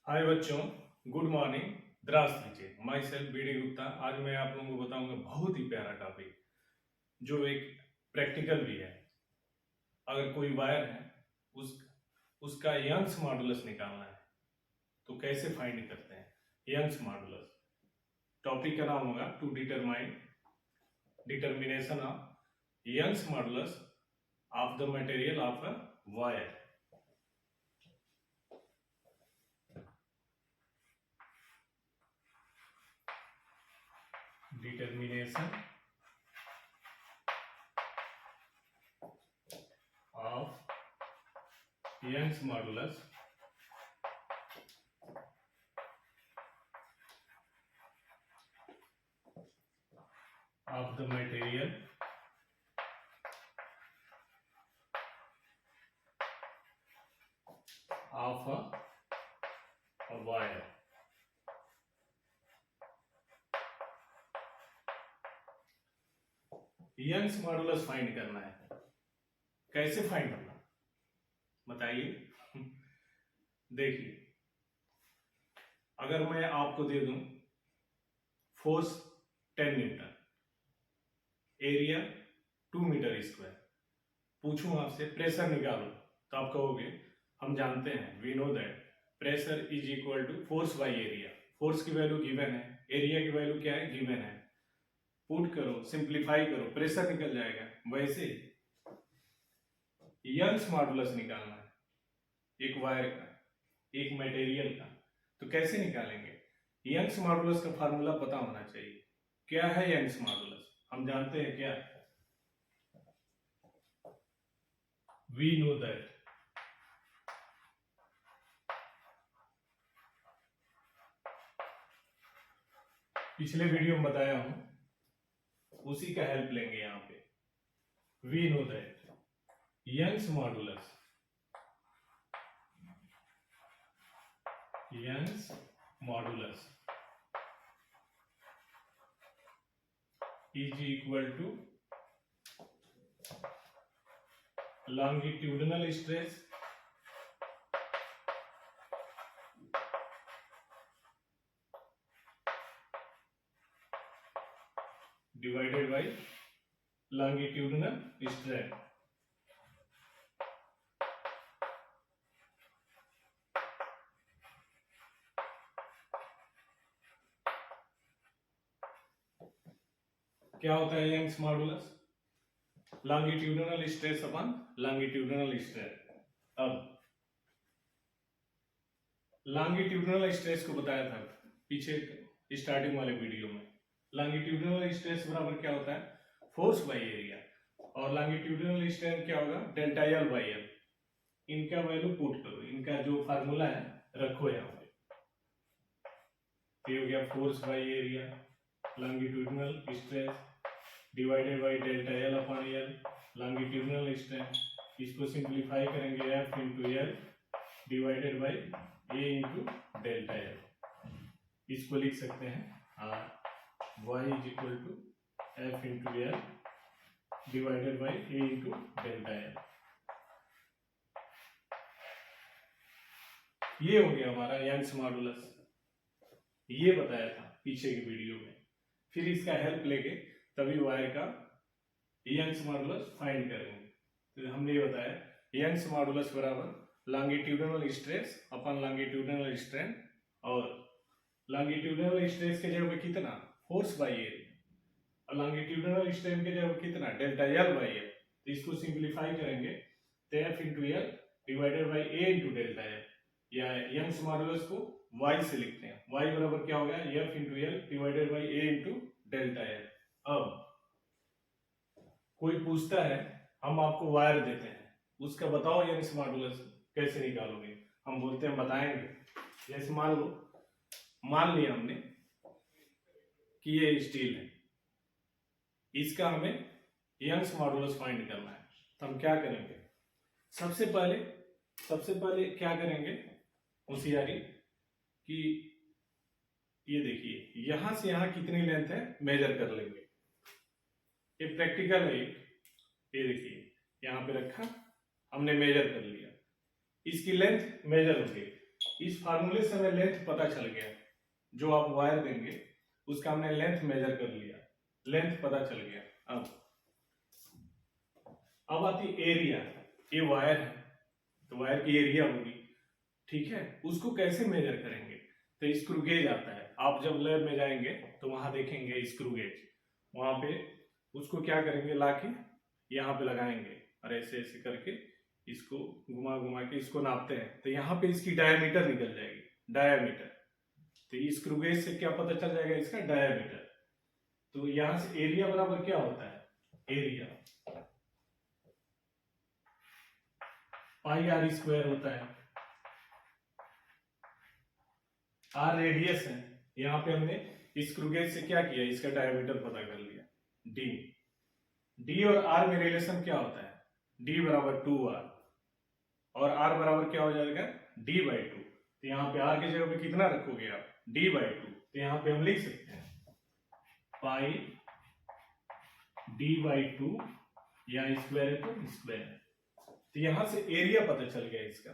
हाय बच्चों, good morning. द्रास्तिचे myself B D Gupta. आज मैं आप लोगों को बताऊंगा बहुत ही प्यारा टॉपिक जो एक प्रैक्टिकल भी है। अगर कोई वायर है उस उसका यंग्स मॉडुलस निकालना है तो कैसे फाइंड करते हैं यंग्स मॉडुलस। टॉपिक का नाम होगा to determine determination of Young's modulus of the material of a wire. Determination of Young's modulus of the material of a wire। Young's modulus find करना है। कैसे फाइंड करना बताइए। देखिए, अगर मैं आपको दे दूं force 10 newton, area 2 metre square, पूछूं आपसे प्रेशर निकालो तो आप कहोगे हम जानते हैं, we know that pressure is equal to force by area. Force की वैल्यू गिवन है, एरिया की वैल्यू क्या है, गिवन है। पुट करो, सिंप्लीफाई करो, प्रेशर निकल जाएगा। वैसे यंग्स मॉडुलस निकालना है एक वायर का, एक मटेरियल का, तो कैसे निकालेंगे? यंग्स मॉडुलस का फार्मूला पता होना चाहिए। क्या है यंग्स मॉडुलस? हम जानते हैं क्या, वी नो दैट पिछले वीडियो में बताया हूं, उसी का हेल्प लेंगे यहां पे। We know that Young's modulus is equal to longitudinal stress divided by longitudinal strain। क्या होता है यंग्स मॉडुलस? लॉन्गिट्यूडिनल स्ट्रेस अपन लॉन्गिट्यूडिनल स्ट्रेन। अब लॉन्गिट्यूडिनल स्ट्रेस को बताया था पीछे स्टार्टिंग वाले वीडियो में। लॉन्गिट्यूडिनल स्ट्रेस बराबर क्या होता है, फोर्स बाय एरिया, और लॉन्गिट्यूडिनल स्ट्रेन क्या होगा, डेल्टा एल बाय एल। इनका वैल्यू पुट करो, इनका जो फार्मूला है रखो यहाँ पे। ये हो गया force by area, longitudinal stress divided by delta L upon L, longitudinal strain. इसको सिंप्लीफाई करेंगे, F into L divided by A into delta L. इसको लिख सकते हैं Y is equal to F into L divided by A into delta L. ये हो गया हमारा यंग्स मॉडुलस। ये बताया था पीछे की वीडियो में। फिर इसका हेल्प लेके तभी वायर का यंग्स मॉडुलस फाइंड करेंगे। तो हमने ये बताया यंग्स मॉडुलस बराबर लॉन्गिट्यूडिनल स्ट्रेस अपन लॉन्गिट्यूडिनल स्ट्रेन, और लॉन्गिट्यूडिनल स्ट्रेस के जगह पे कितना, फोर्स बाय एरिया, और लॉन्गिट्यूडिनल स्ट्रेन के जगह पे कितना, डेल्टा एल बाय एल। तो इसको सिंप्लीफाई करेंगे तो F into L divided by A into delta L, या यंग्स मॉडुलस को y से लिखते हैं। y बराबर क्या हो गया, F into L divided by A into delta L. अब कोई पूछता है, हम आपको वायर देते हैं, उसका बताओ यंग्स मॉडुलस कैसे निकालोगे? हम बोलते हैं बताएंगे। जैसे मान लिया हमने कि ये स्टील है, इसका हमें यंग्स मॉडुलस फाइंड करना है। तो हम क्या करेंगे, सबसे पहले क्या करेंगे होशियारी कि ये देखिए यहां से यहां कितनी लेंथ है मेजर कर लेंगे। ये प्रैक्टिकल है। ये देखिए यहां पे रखा, हमने मेजर कर लिया, इसकी लेंथ मेजर हो गई। इस फार्मूले से हमें लेंथ पता चल गया, जो आप वायर देंगे उसका हमने लेंथ मेजर कर लिया, लेंथ पता चल गया। अब आती एरिया, ये वायर है तो वायर की एरिया होगी, ठीक है। उसको कैसे मेजर करेंगे, तो स्क्रू गेज आता है। आप जब लैब में जाएंगे तो वहां देखेंगे स्क्रू गेज, वहां पे उसको क्या करेंगे, लाके यहाँ पे लगाएंगे और ऐसे ऐसे करके इसको घुमा घुमा के इसको नापते हैं, तो यहाँ पे इसकी डायमीटर निकल जाएगी, डायमीटर। तो स्क्रू गेज से क्या पता चल जाएगा, इसका डायमीटर। तो यहां से एरिया बराबर क्या होता है, एरिया पाई आर स्क्वायर होता है। आर रेडियस है, यहाँ पे हमने स्क्रू गेज से क्या किया, इसका डायमीटर पता कर लिया, डी। डी और आर में रिलेशन क्या होता है, डी बराबर 2r, और आर बराबर क्या हो जाएगा, d/2। तो यहाँ पे आर की जगह पे कितना रखोगे आप, d/2। तो यहाँ पे हम लिख सकते हैं पाई d/2, या स्क्वायर है तो स्क्वायर। तो यहां से एरिया पता चल गया इसका।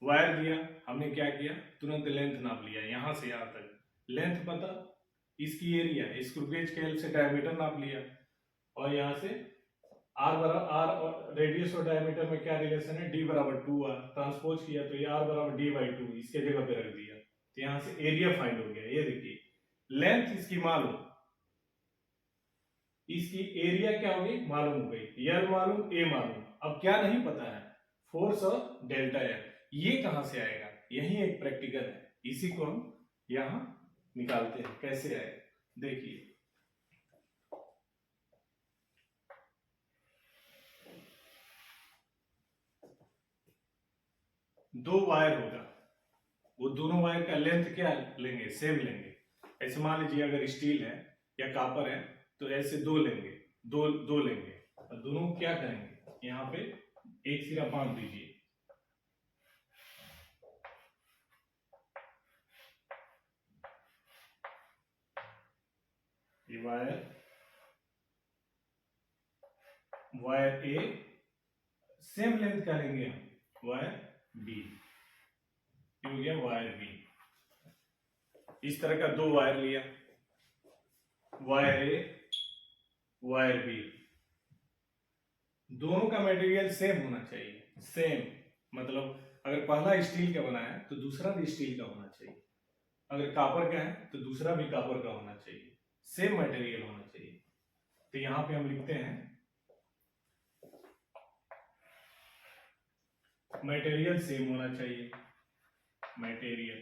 वायर दिया, हमने क्या किया, तुरंत लेंथ नाप लिया, यहां से यहां तक लेंथ पता, इसकी एरिया स्क्रू गेज के हेल्प से डायमीटर नाप लिया, और यहां से आर बराबर, आर और रेडियस और डायमीटर में क्या रिलेशन है, डी बराबर 2r, ट्रांसपोज किया तो ये आर बराबर d/2 इसके जगह पे रख दिया। तो यहां से एरिया फाइंड हो गया। ये देखिए लेंथ इसकी मालूम, इसकी एरिया क्या होगी मालूम हो गई, यल मालूम, ए मालूम। अब क्या नहीं पता है, फोर्स और डेल्टा एल, ये कहां से आएगा, यही एक प्रैक्टिकल है, इसी को हम यहां निकालते हैं। कैसे आएगा देखिए, दो वायर होगा, वो दोनों वायर का लेंथ क्या लेंगे, सेम लेंगे। ऐसे मान लीजिए अगर स्टील है या कॉपर है तो ऐसे दो लेंगे, दो लेंगे, और दोनों क्या करेंगे, यहाँ पे एक सिरा बांध दीजिए, ये वायर ए, सेम लेंथ का लेंगे हम, वायर बी, ये हो गया वायर बी। इस तरह का दो वायर लिया, वायर ए, वायर बी, दोनों का मटेरियल सेम होना चाहिए। सेम मतलब अगर पहला स्टील का बना है तो दूसरा भी स्टील का होना चाहिए, अगर कॉपर का है तो दूसरा भी कॉपर का होना चाहिए, सेम मटेरियल होना चाहिए। तो यहां पे हम लिखते हैं मटेरियल सेम होना चाहिए, मटेरियल।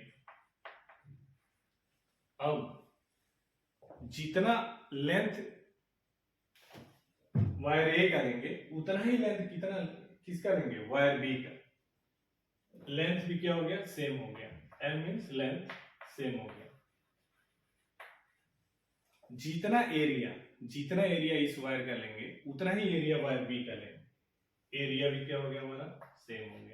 अब जितना लेंथ वायर ए का लेंगे उतना ही लेंथ कितना किसका लेंगे, वायर बी का। लेंथ भी क्या हो गया, सेम हो गया, एल मीन्स लेंथ सेम हो गया। जितना एरिया इस वायर का लेंगे उतना ही एरिया वायर बी का लेंगे, एरिया भी क्या हो गया हमारा, सेम हो गया।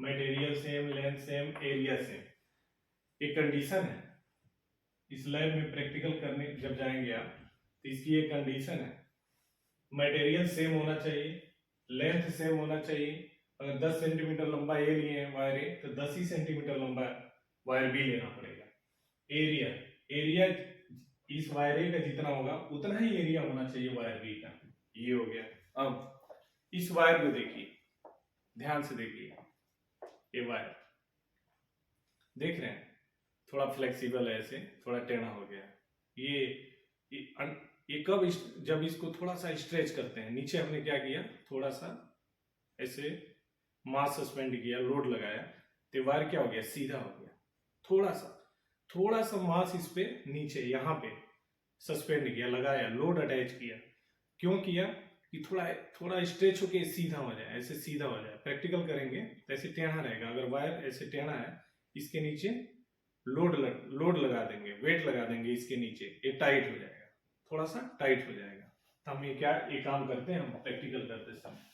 Material same, length same, area same. एक कंडीशन है, इस लैब में प्रैक्टिकल करने जब जाएंगे आप तो इसकी एक कंडीशन है, मटेरियल सेम होना चाहिए, लेंथ सेम होना चाहिए। अगर 10 सेंटीमीटर लंबा ए लिए हैं वायर ए तो 10 ही सेंटीमीटर लंबा वायर बी लेना पड़ेगा। एरिया इस वायर ए का जितना होगा उतना ही एरिया होना चाहिए वायर बी का, ये हो गया। अब इस वायर को देखिए, ध्यान से देखिए, ये वायर देख रहे हैं थोड़ा फ्लेक्सिबल है, ऐसे थोड़ा टेढ़ा हो गया। ये कब जब इसको थोड़ा सा स्ट्रेच करते हैं, नीचे हमने क्या किया, थोड़ा सा ऐसे मास सस्पेंड किया, लोड लगाया, तो वायर क्या हो गया, सीधा हो गया। थोड़ा सा मास इस पे नीचे यहाँ पे सस्पेंड किया, लगाया, लोड अटैच किया। क्यों किया कि थोड़ा स्ट्रेच होके सीधा हो जाए, ऐसे सीधा हो जाए। प्रैक्टिकल करेंगे तो ऐसे टेढ़ा रहेगा। अगर वायर ऐसे टेढ़ा है, इसके नीचे लोड लगा देंगे, वेट लगा देंगे इसके नीचे, ये टाइट हो जाएगा, थोड़ा सा टाइट हो जाएगा। तो हम ये काम करते हैं, हम प्रैक्टिकल करते समय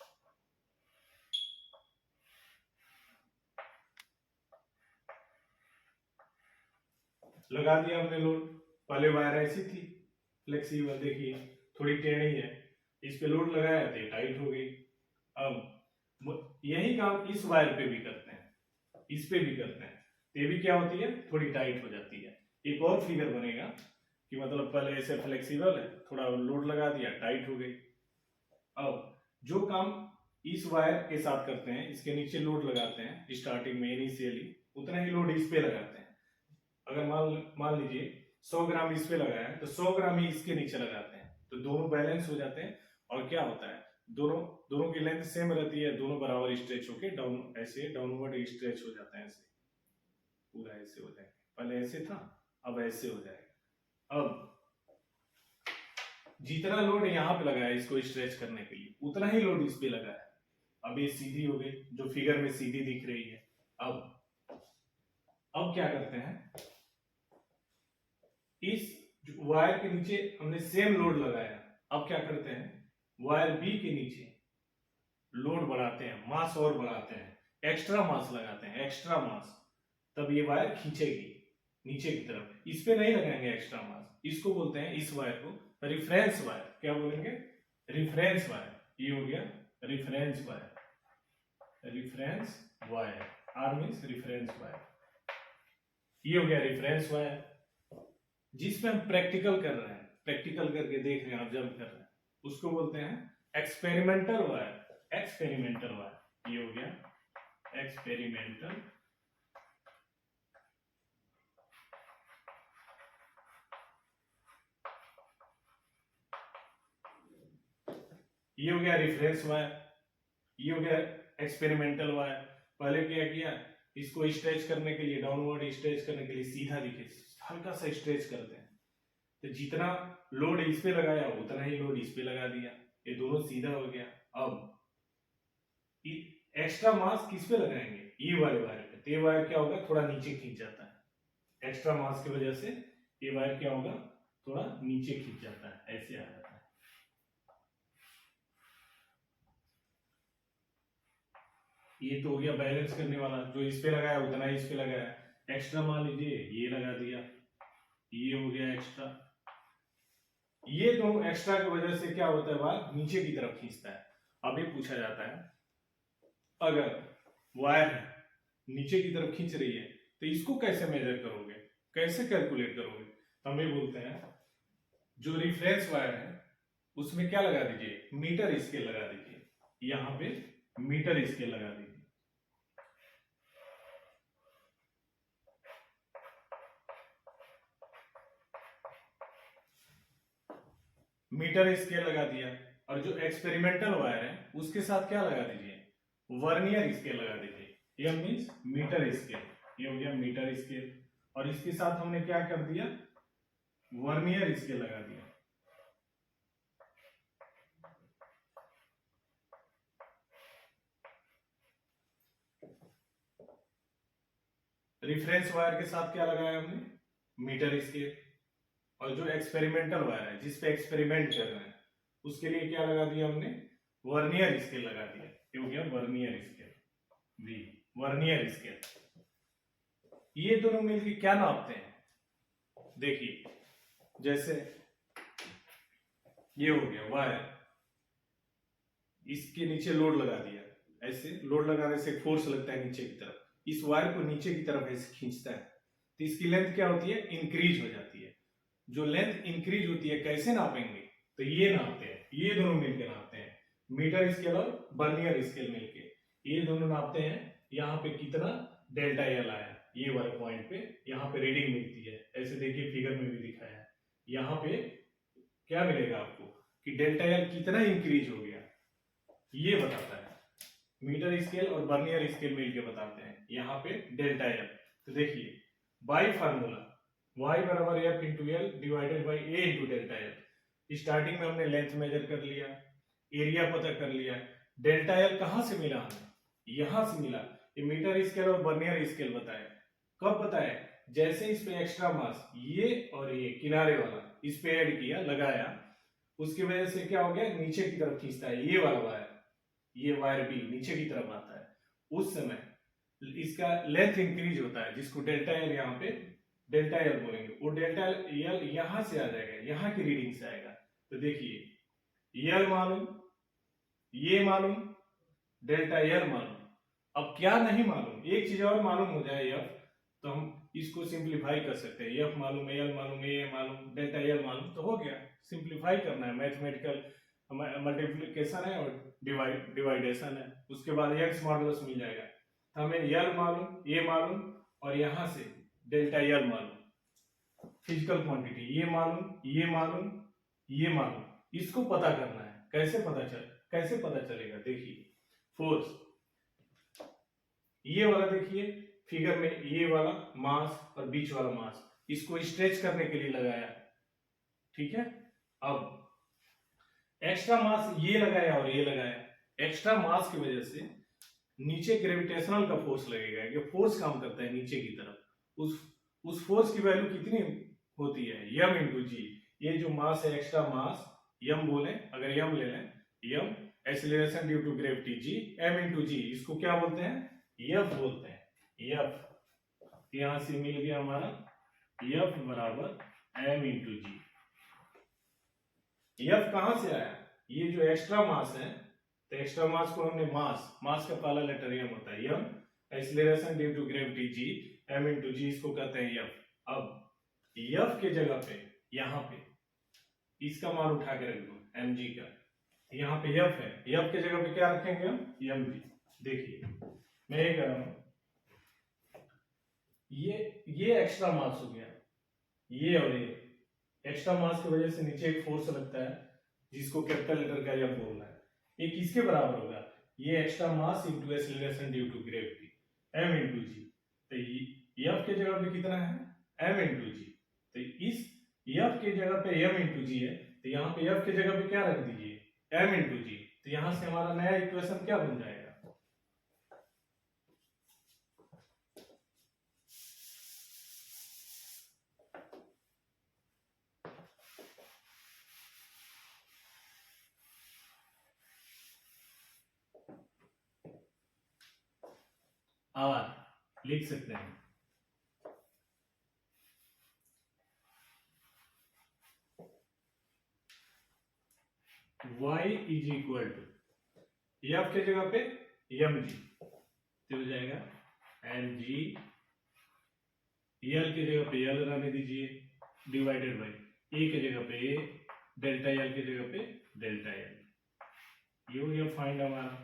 लगा दिया हमने लोड। पहले वायर ऐसी थी फ्लेक्सिबल, देखिए थोड़ी टेढ़ी है, इस पे लोड लगाया तो टाइट हो गई। अब यही काम इस वायर पे भी करते हैं। इस पे भी करते हैं तो ये भी क्या होती है, थोड़ी टाइट हो जाती है। एक और फिगर बनेगा कि मतलब पहले ऐसे फ्लेक्सिबल है, थोड़ा लोड लगा दिया, टाइट हो गई। अब जो काम इस वायर के साथ करते हैं, इसके नीचे लोड लगाते हैं स्टार्टिंग में इनिशियली, उतना ही लोड इस पे लगाते हैं। अगर मान लीजिए 100 ग्राम इस पे लगाया है तो 100 ग्राम ही इसके नीचे लगाते हैं, तो दोनों बैलेंस हो जाते हैं। और क्या होता है, दोनों की लेंथ सेम रहती है, दोनों बराबर स्ट्रेच होके डाउन ऐसे डाउनवर्ड स्ट्रेच हो जाता है, ऐसे पूरा ऐसे हो जाएगा। पहले ऐसे था, अब ऐसे हो जाएगा। अब जितना लोड यहाँ पे लगाया इसको स्ट्रेच करने के लिए, उतना ही लोड इस पे लगा है। अब ये सीधी हो गई, जो फिगर में सीधी दिख रही है। अब क्या करते हैं, इस वायर के नीचे हमने सेम लोड लगाया। अब क्या करते हैं, वायर बी के नीचे लोड बढ़ाते हैं, मास और बढ़ाते हैं, एक्स्ट्रा मास लगाते हैं, एक्स्ट्रा मास। तब ये वायर खींचेगी नीचे की तरफ। इस पे नहीं लगाएंगे एक्स्ट्रा मास, इसको बोलते हैं, इस वायर को रिफरेंस वायर। क्या बोलेंगे, रिफरेंस वायर। ये हो गया reference wire, reference wire, R means reference wire. ये हो गया रिफरेंस वायर। जिसपे हम प्रैक्टिकल कर रहे हैं, प्रैक्टिकल करके देख रहे हैं, ऑब्जर्व कर रहे हैं, उसको बोलते हैं एक्सपेरिमेंटल वायर। एक्सपेरिमेंटल वायर, ये हो गया एक्सपेरिमेंटल। ये हो गया रिफरेंस वायर, ये हो गया एक्सपेरिमेंटल वायर। पहले क्या किया, इसको स्ट्रेच करने के लिए, डाउनवर्ड स्ट्रेच करने के लिए सीधा दिखे, हल्का सा स्ट्रेच करते हैं, तो जितना लोड इस पे लगाया उतना ही लोड इस पे लगा दिया, ये दोनों सीधा हो गया। अब एक्स्ट्रा मास किस पे लगाएंगे, ये वाले वायर पे, तो ये वायर क्या होगा, थोड़ा नीचे खींच जाता है। एक्स्ट्रा मास की वजह से ये वायर क्या होगा, थोड़ा नीचे खींच जाता है, ऐसे आ जाता है। ये तो हो गया बैलेंस करने वाला, जो इस पे लगाया उतना ही इस पे लगाया। एक्स्ट्रा मान लीजिए ये लगा दिया, ये हो गया एक्स्ट्रा। ये दोनों एक्स्ट्रा की वजह से क्या होता है, वायर नीचे की तरफ खींचता है। अब ये पूछा जाता है, अगर वायर नीचे की तरफ खींच रही है तो इसको कैसे मेजर करोगे, कैसे कैलकुलेट करोगे। तो हम ये बोलते हैं, जो रिफरेंस वायर है उसमें क्या लगा दीजिए, मीटर स्केल लगा दीजिए। यहां पे मीटर स्केल लगा दीजिए। मीटर स्केल लगा दिया। और जो एक्सपेरिमेंटल वायर है उसके साथ क्या लगा दीजिए, वर्नियर स्केल लगा दीजिए। यह मीन्स मीटर स्केल, ये हो गया मीटर स्केल। और इसके साथ हमने क्या कर दिया, वर्नियर स्केल लगा दिया। रिफरेंस वायर के साथ क्या लगाया हमने, मीटर स्केल। और जो एक्सपेरिमेंटल वायर है जिस पे एक्सपेरिमेंट कर रहे हैं उसके लिए क्या लगा दिया हमने, वर्नियर स्केल लगा दिया। ये हो गया vernier scale, V vernier scale. ये दोनों मिलकर क्या नापते हैं, देखिए जैसे ये हो गया वायर, इसके नीचे लोड लगा दिया, ऐसे लोड लगाने से फोर्स लगता है नीचे की तरफ, इस वायर को नीचे की तरफ ऐसे खींचता है, तो इसकी लेंथ क्या होती है, इंक्रीज हो जाती है। जो लेंथ इंक्रीज होती है कैसे नापेंगे, तो ये नापते हैं, ये दोनों मिलकर नापते हैं, मीटर स्केल और वर्नियर स्केल मिलके ये दोनों नापते हैं। यहाँ पे कितना डेल्टा एल आया, ये वाले पॉइंट पे यहाँ पे रीडिंग मिलती है, ऐसे देखिए फिगर में भी दिखाया है। यहाँ पे क्या मिलेगा आपको कि डेल्टा एल कितना इंक्रीज हो गया, ये बताता है। मीटर स्केल और वर्नियर स्केल मिलके बताते हैं यहाँ पे डेल्टा एल। तो देखिए बाई फार्मूला y बराबर F into L divided by A into delta L. Starting में हमने लेंथ मेजर कर लिया, एरिया पता कर लिया, डेल्टा एल कहां से मिला हमें, यहां से मिला। ये मीटर स्केल और वर्नियर स्केल बताए, कब बताए, जैसे इस पे एक्स्ट्रा मास ये और ये किनारे वाला इस पे ऐड किया, लगाया, उसकी वजह से क्या हो गया, नीचे की तरफ खींचता है ये वाला वायर, ये वायर भी नीचे की तरफ आता है। उस समय इसका लेंथ इंक्रीज होता है, जिसको डेल्टा एल यहाँ पे डेल्टा एल बोलेंगे। वो डेल्टा एल यहां से आ जाएगा, यहां की रीडिंग से आएगा। तो देखिए एल मालूम, ये मालूम, डेल्टा एल मालूम, अब क्या नहीं मालूम, एक चीज और मालूम हो जाए एफ, तो हम इसको सिंप्लीफाई कर सकते हैं। एफ मालूम है, एल मालूम है, ए मालूम, डेल्टा एल मालूम, तो हो गया। सिंप्लीफाई करना है, मैथमेटिकल मल्टीप्लिकेशन है और डिवाइडेशन है, उसके बाद यंग्स मॉडुलस मिल जाएगा। तो हमें एल मालूम, ए मालूम, और यहां से डेल्टा एल मालूम, फिजिकल क्वांटिटी ये मालूम, ये मालूम, ये मालूम, इसको पता करना है। कैसे पता चलेगा? देखिए फोर्स, ये वाला देखिए फिगर में, ये वाला मास और बीच वाला मास, इसको स्ट्रेच करने के लिए लगाया, ठीक है। अब एक्स्ट्रा मास ये लगाया और ये लगाया, एक्स्ट्रा मास की वजह से नीचे ग्रेविटेशनल का फोर्स लगेगा, ये फोर्स काम करता है नीचे की तरफ। उस फोर्स की वैल्यू कितनी होती है? यम इंटू जी। ये जो मास है, एक्स्ट्रा मास, यम बोले, अगर यम ले लें, M acceleration due to gravity G, M into G, इसको क्या बोलते हैं? एफ बोलते हैं, एफ। यहां से मिल गया हमारा एफ बराबर एम इंटू जी। एफ कहां से आया? ये जो एक्स्ट्रा मास है, तो एक्स्ट्रा मास को हमने मास का पहला लेटर एम होता है, M acceleration due to gravity G, M into G, इसको कहते हैं एफ। अब एफ के जगह पे, यहां पे इसका मान उठा के रख दो, एम जी का, यहाँ पे एफ है, एफ के जगह पे क्या रखेंगे हम? M G. देखिए मैं ये कर रहा हूं, ये एक्स्ट्रा मास हो गया, ये और ये एक्स्ट्रा मास की वजह से नीचे एक फोर्स लगता है, जिसको कैपिटल लेटर का एफ बोलना है। ये किसके बराबर होगा? ये extra mass into acceleration due to gravity, M into G. तो एफ के जगह पे कितना है? M into G. तो इस एफ के जगह पे एम इंटू जी है, तो यहाँ पे एफ के जगह पे क्या रख दीजिए? M into G. तो यहां से हमारा नया इक्वेशन क्या बन जाएगा? आर लिख सकते हैं, y is equal to F के जगह पे एम जी, तो हो जाएगा एम जी, एल के जगह पे एल रहने दीजिए, डिवाइडेड बाई ए के जगह पे ए, डेल्टा एल के जगह पे डेल्टा एल। ये हो गया फाइंड हमारा।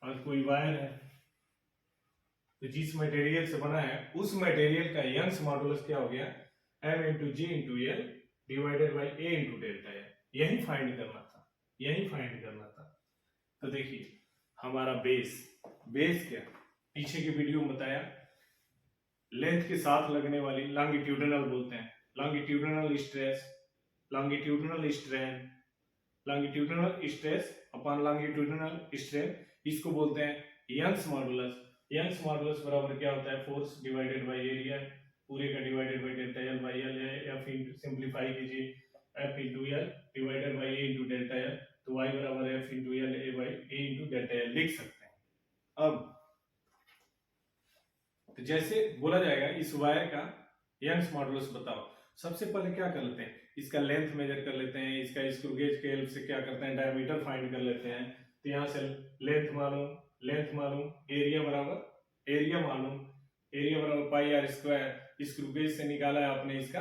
और कोई वायर है, तो जिस मटेरियल से बना है उस मटेरियल का यंग्स मॉडुलस क्या हो गया? M into G into L divided by A into delta L. यही फाइंड करना था। तो देखिए हमारा बेस क्या, पीछे की वीडियो में बताया, लेंथ के साथ लगने वाली लॉन्गिट्यूडिनल बोलते हैं, longitudinal stress, longitudinal strain, longitudinal stress upon longitudinal strain, इसको बोलते हैं यंग्स मॉडुलस। यंग्स मॉडुलस बराबर क्या होता है? फोर्स डिवाइडेड बाय एरिया, पूरे का divided by delta L by L है, एफ इंटू सिंप्लीफाई कीजिए, F into L divided by A into delta L, तो वाई बराबर F into L A by A into delta L लिख सकते हैं। अब तो जैसे बोला जाएगा इस वायर का यंग्स मॉडुलस बताओ, सबसे पहले क्या कर लेते हैं? इसका लेंथ मेजर कर लेते हैं, इसका स्क्रू गेज के हेल्प से क्या करते हैं? डायमीटर फाइंड कर लेते हैं। तो यहाँ से लेंथ मालूम, एरिया मालूम पाई आर स्क्वायर, स्क्रू गेज से निकाला है आपने इसका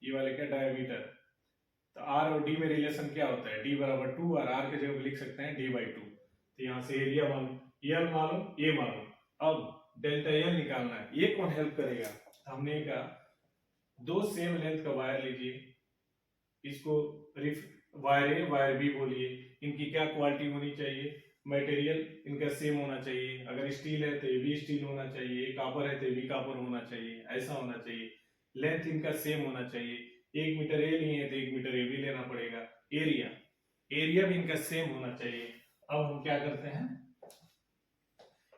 ये वाले का डायमीटर। तो आर और डी में रिलेशन क्या होता है? डी बराबर 2 और आर के जगह लिख सकते हैं डी बाई 2। तो यहाँ से एरिया मालूम, एल मालूम, ए मालूम, अब डेल्टा एल निकालना है। ये कौन हेल्प करेगा? हमने कहा दो सेम लेंथ का वायर लीजिए, इसको वायर ए वायर बी बोलिए, इनकी क्या क्वालिटी होनी चाहिए? मटेरियल इनका सेम होना चाहिए, अगर स्टील है तो ये भी स्टील होना चाहिए, कॉपर है तो ये भी कॉपर होना चाहिए, ऐसा होना चाहिए। लेंथ इनका सेम होना चाहिए, 1 मीटर ए लिए है तो 1 मीटर ए भी लेना पड़ेगा। एरिया भी इनका सेम होना चाहिए। अब हम क्या करते हैं,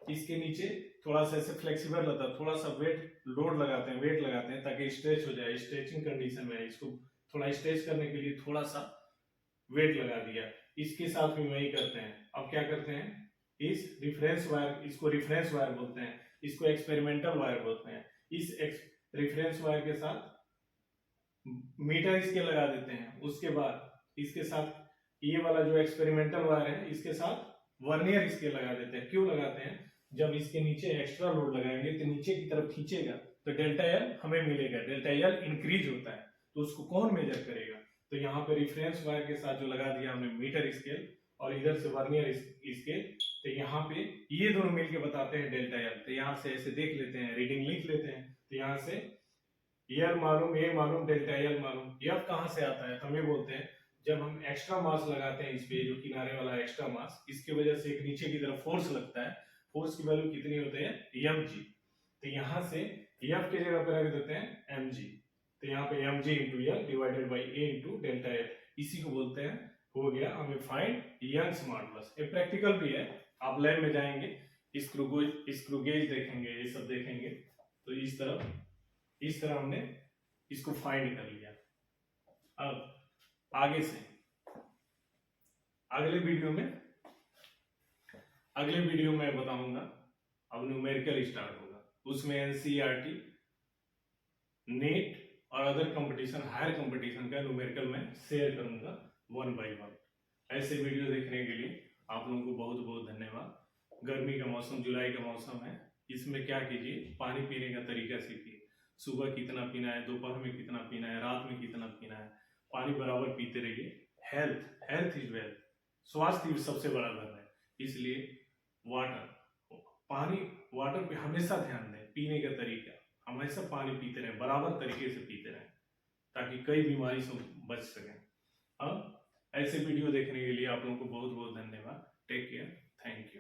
इसके नीचे थोड़ा सा ऐसे फ्लेक्सिबल रहता है, थोड़ा सा वेट लगाते हैं ताकि स्ट्रेच हो जाए। स्ट्रेचिंग कंडीशन में इसको थोड़ा स्ट्रेच करने के लिए थोड़ा सा वेट लगा दिया। इसके साथ भी वही करते हैं। अब क्या करते हैं, इस रिफरेंस वायर, इसको रिफरेंस वायर बोलते हैं, इसको एक्सपेरिमेंटल वायर बोलते हैं। इस रिफरेंस वायर के साथ मीटर स्केल लगा देते हैं। उसके बाद इसके साथ ये वाला जो एक्सपेरिमेंटल वायर है, इसके साथ वर्नियर स्केल लगा देते हैं। क्यों लगाते हैं? जब इसके नीचे एक्स्ट्रा लोड लगाएंगे तो नीचे की तरफ खींचेगा तो डेल्टा एल हमें मिलेगा, डेल्टा एल इंक्रीज होता है, तो उसको कौन मेजर करेगा? तो यहाँ पे रिफरेंस वायर के साथ जो लगा दिया हमने मीटर स्केल और इधर से वर्नियर स्केल, तो यहाँ पे ये दोनों मिलके बताते हैं डेल्टा एल। तो यहाँ से ऐसे देख लेते हैं, रीडिंग लिख लेते हैं। तो यहाँ से एल मालूम, ए मालूम, डेल्टा एल मालूम। एफ कहाँ से आता है? तो हम ये बोलते हैं जब हम एक्स्ट्रा मास लगाते हैं इस पे, जो किनारे वाला एक्स्ट्रा मास, इसकी वजह से एक नीचे की तरफ फोर्स लगता है, फोर्स की वैल्यू कितनी होती है? mg। तो यहाँ से एफ की जगह पर रख देते हैं mg, तो यहाँ पे mg into L divided by A into delta L, इसी को बोलते हैं, हो गया हमें फाइंड यंग्स मॉडुलस। ये प्रैक्टिकल भी है, आप लैब में जाएंगे, स्क्रू गेज देखेंगे, ये सब देखेंगे, तो इस तरह हमने इसको फाइंड कर लिया। अब आगे से अगले वीडियो में बताऊंगा, अब न्यूमेरिकल स्टार्ट होगा, उसमें एनसीईआरटी, नेट और अदर कंपटीशन, हायर कंपटीशन का न्यूमेरिकल में शेयर करूंगा 1 by 1। ऐसे वीडियो देखने के लिए आप लोगों को बहुत बहुत धन्यवाद। गर्मी का मौसम, जुलाई का मौसम है, इसमें क्या कीजिए, पानी पीने का तरीका सीखिए। सुबह कितना पीना है, दोपहर में कितना पीना है, रात में कितना पीना है, पानी बराबर पीते रहिए। हेल्थ इज वेल्थ, स्वास्थ्य सबसे बड़ा धन है, इसलिए वाटर पे हमेशा ध्यान दें। पीने का तरीका, हमेशा पानी पीते रहें, बराबर तरीके से पीते रहें, ताकि कई बीमारी से बच सकें। अब ऐसे वीडियो देखने के लिए आप लोगों को बहुत बहुत धन्यवाद। Take care, thank you.